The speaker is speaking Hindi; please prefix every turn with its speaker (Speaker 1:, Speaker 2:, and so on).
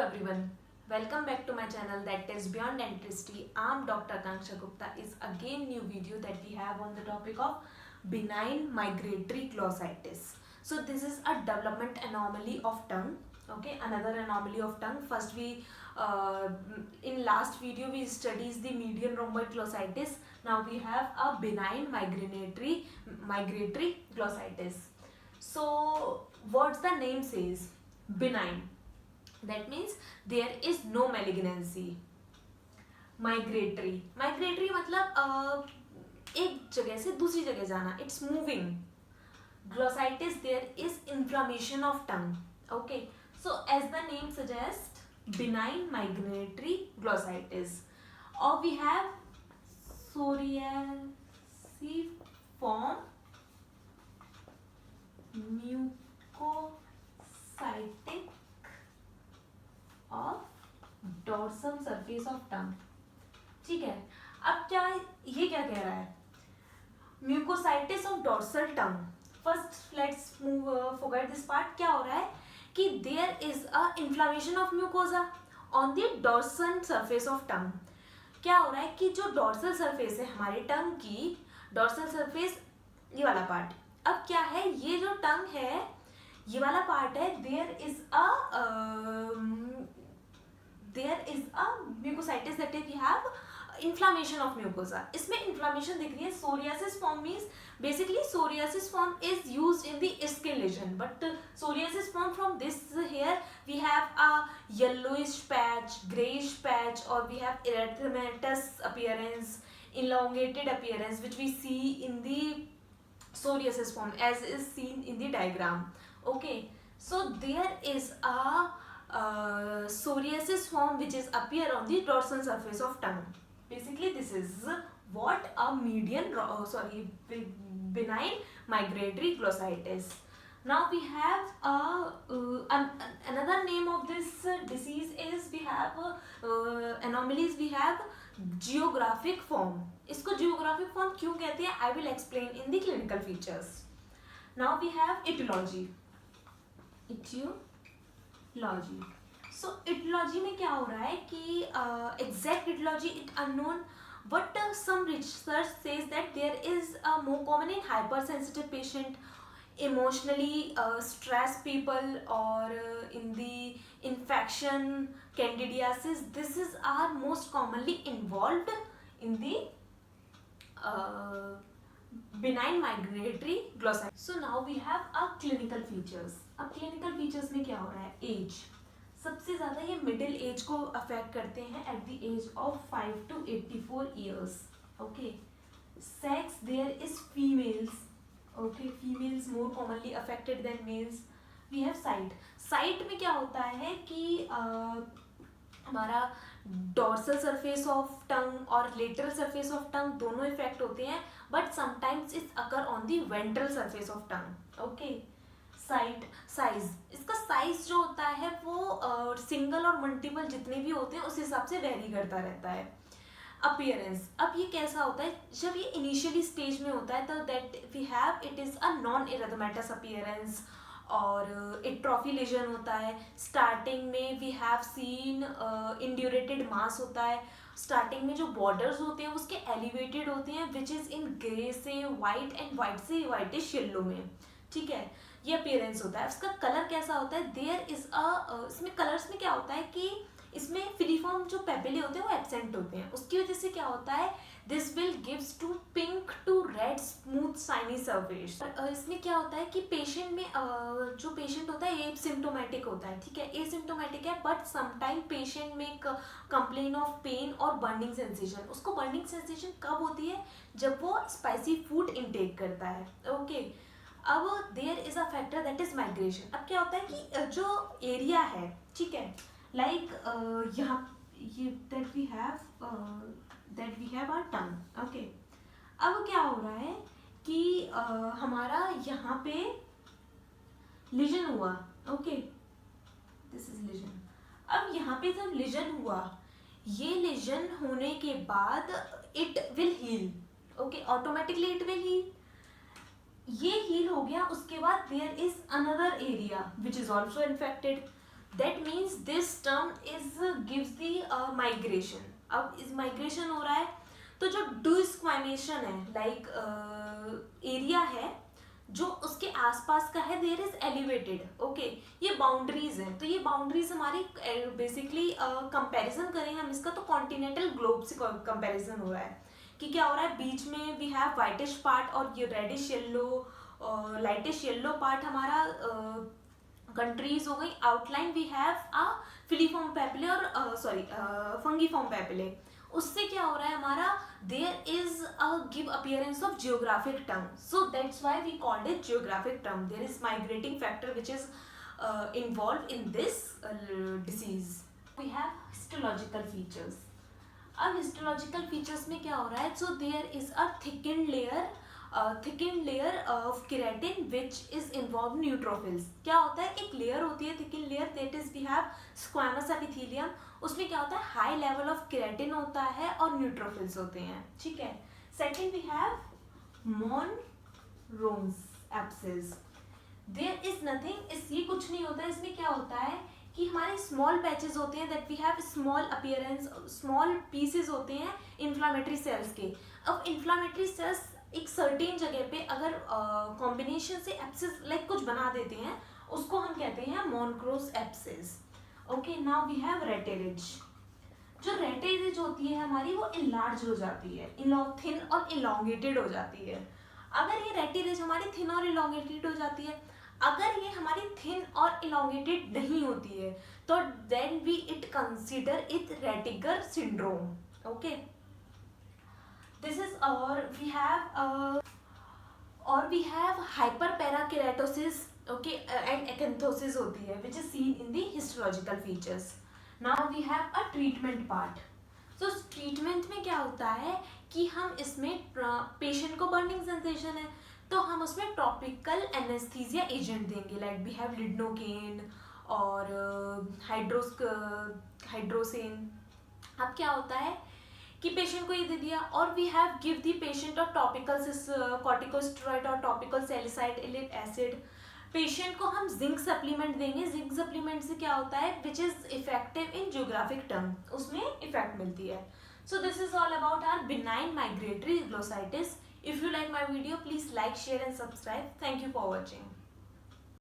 Speaker 1: everyone, welcome back to my channel that is Beyond Dentistry. I am Dr. Akanksha Gupta. Is again new video that we have on the topic of benign migratory glossitis. So this is a development anomaly of tongue. Okay, another anomaly of tongue. First in last video we studies the median rhomboid glossitis. Now we have a benign migratory glossitis. So what's the name says? Benign. That means there is no malignancy. Migratory मतलब एक जगह से दूसरी जगह जाना, it's moving. Glossitis, there is inflammation of tongue. Okay, so as the name suggests, benign migratory glossitis. Or we have psoriasiform mucositic of dorsal surface of tongue. ठीक है, अब क्या ये क्या कह रहा है? Mucositis of dorsal tongue. First let's forget this part. क्या हो रहा है कि there is a inflammation of mucosa on the dorsal surface of tongue. क्या हो रहा है कि जो डॉर्सल सरफेस है हमारे टंग की, डॉर्सल सरफेस ये वाला पार्ट, अब क्या है, ये जो टंग है ये वाला पार्ट है, there is a mucositis that we have inflammation of mucosa. इसमें inflammation दिख रही है. psoriasis form means basically psoriasis form is used in the skin lesion, but psoriasis form from this here we have a yellowish patch, grayish patch, or we have erythematous appearance, elongated appearance which we see in the psoriasis form as is seen in the diagram. Okay, so there is a psoriasis form which is appear on the dorsal surface of tongue. Basically this is what a benign migratory glossitis. Now we have another name of this disease is we have anomalies. We have geographic form. इसको geographic form क्यों कहते हैं? I will explain in the clinical features. Now we have etiology. So etiology में क्या हो रहा है कि exact etiology it unknown, but some research says that there is more common in hypersensitive patient, emotionally stressed people, or in the infection, candidiasis. This is are most commonly involved in the benign migratory glossitis. So now we have our clinical features. अब clinical features में क्या हो रहा है? Age. सबसे ज़्यादा ये मिडिल एज को अफेक्ट करते हैं at the age of 5 to 84 years. Okay, sex there is females. Okay, females more commonly affected than males. We have site. Site में क्या होता है कि हमारा डॉर्सल सरफेस ऑफ टंग और लेटरल सरफेस ऑफ टंग दोनों इफेक्ट होते हैं, but sometimes it's occur on the ventral surface of tongue. Okay, site. Size, इसका साइज जो होता है वो सिंगल और मल्टीपल जितने भी होते हैं उस हिसाब से वेरी करता रहता है. अपीयरेंस, अब ये कैसा होता है जब ये इनिशियली स्टेज में होता है तो that we have it is a non erythematous appearance और एट्रोफी लेजन होता है. स्टार्टिंग में we have seen indurated mass होता है. स्टार्टिंग में जो बॉर्डर्स होते हैं उसके एलिवेटेड होते हैं विच इज़ इन ग्रे से वाइट एंड वाइट से वाइटिश येलो में. ठीक है, ये अपीयरेंस होता है. उसका कलर कैसा होता है? देयर इज इसमें कलर्स में क्या होता है कि इसमें फिलीफॉर्म जो पेपिले होते हैं वो एब्सेंट होते हैं. उसकी वजह से क्या होता है, this will gives to pink to red smooth shiny surface. इसमें क्या होता है कि पेशेंट में जो पेशेंट होता है एसिम्प्टोमेटिक होता है. ठीक है, एसिम्प्टोमेटिक है, बट समटाइम पेशेंट में कंप्लेन ऑफ पेन और बर्निंग सेंसेशन. उसको बर्निंग सेंसेशन कब होती है? जब वो स्पाइसी फूड इनटेक करता है. ओके, अब there is a factor that is migration. अब क्या होता है कि जो एरिया है, ठीक है, लाइक यहाँ ये that we have our tongue. Okay, अब क्या हो रहा है कि हमारा यहाँ पे लीजन हुआ. Okay, this is lesion. अब यहाँ पे जब लीजन हुआ, ये लीजन होने के बाद it will heal. Okay, automatically it will heal. ये हील हो गया, उसके बाद there is another area which is also infected. That means this term is gives the migration. अब इस माइग्रेशन हो रहा है तो जो डिस्क्वामेशन है लाइक एरिया है जो उसके आसपास का है देयर इज एलिवेटेड. ओके, ये बाउंड्रीज हैं. तो ये बाउंड्रीज हमारी बेसिकली कंपैरिजन करें हम इसका तो कॉन्टिनेंटल ग्लोब से कंपैरिजन हो रहा है कि क्या हो रहा है. बीच में वी हैव वाइटिश पार्ट और ये reddish yellow lightish yellow part हमारा कंट्रीज हो गई. Outline we have a filiform papillae और फंगीफॉर्म पैपिले. उससे क्या हो रहा है हमारा there is a give appearance of geographic term. So that's why we called it geographic term. There is migrating factor which is involve in this disease. We have histological features. अब हिस्टोलॉजिकल फीचर्स में क्या हो रहा है. So there is a thickened layer of keratin which is involve neutrophils. क्या होता है, एक लेयर होती है thickened layer that is we have squamous epithelium. उसमें क्या होता है, हाई लेवल ऑफ केराटिन होता है और न्यूट्रोफिल्स होते हैं. ठीक है. Second we have Munro's abscess. There is nothing, ये कुछ नहीं होता है. इसमें क्या होता है कि हमारे स्मॉल पैचेस होते हैं that we have small appearance, small pieces होते हैं इन्फ्लामेटरी सेल्स के. अब इन्फ्लामेटरी सेल्स एक सर्टेन जगह पे अगर कॉम्बिनेशन से एब्सिस लाइक कुछ बना देते हैं उसको हम कहते हैं Munro's abscess. Okay, now we have rete ridges. जो रेटेरिज होती है हमारी वो इनलार्ज हो जाती है, थिन और इलोंगेटेड हो जाती है. अगर ये रेटेरिज हमारी थिन और इलोंगेटेड हो जाती है, अगर ये हमारी थिन और इलोंगेटेड नहीं होती है तो then we it consider it Reiter syndrome. Okay, this is we have hyperparakeratosis. Okay, and acanthosis होती है which is seen in the histological features. Now we have a treatment part. So treatment में क्या होता है कि हम इसमें पेशेंट को बर्निंग सेंसेशन है तो हम उसमें टॉपिकल एनेस्थीसिया एजेंट देंगे लाइक वी हैव लिडनोकेन और हाइड्रोसेन. अब क्या होता है कि पेशेंट को ये दे दिया और we have give the patient और टॉपिकल कॉर्टिकोस्टेरॉइड और टॉपिकल सैलिसाइलिक एसिड. पेशेंट को हम जिंक सप्लीमेंट देंगे. जिंक सप्लीमेंट से क्या होता है which is effective in geographic term, उसमें इफेक्ट मिलती है. So this is all about our benign migratory glossitis. If you like my video please like, share and subscribe. Thank you for watching.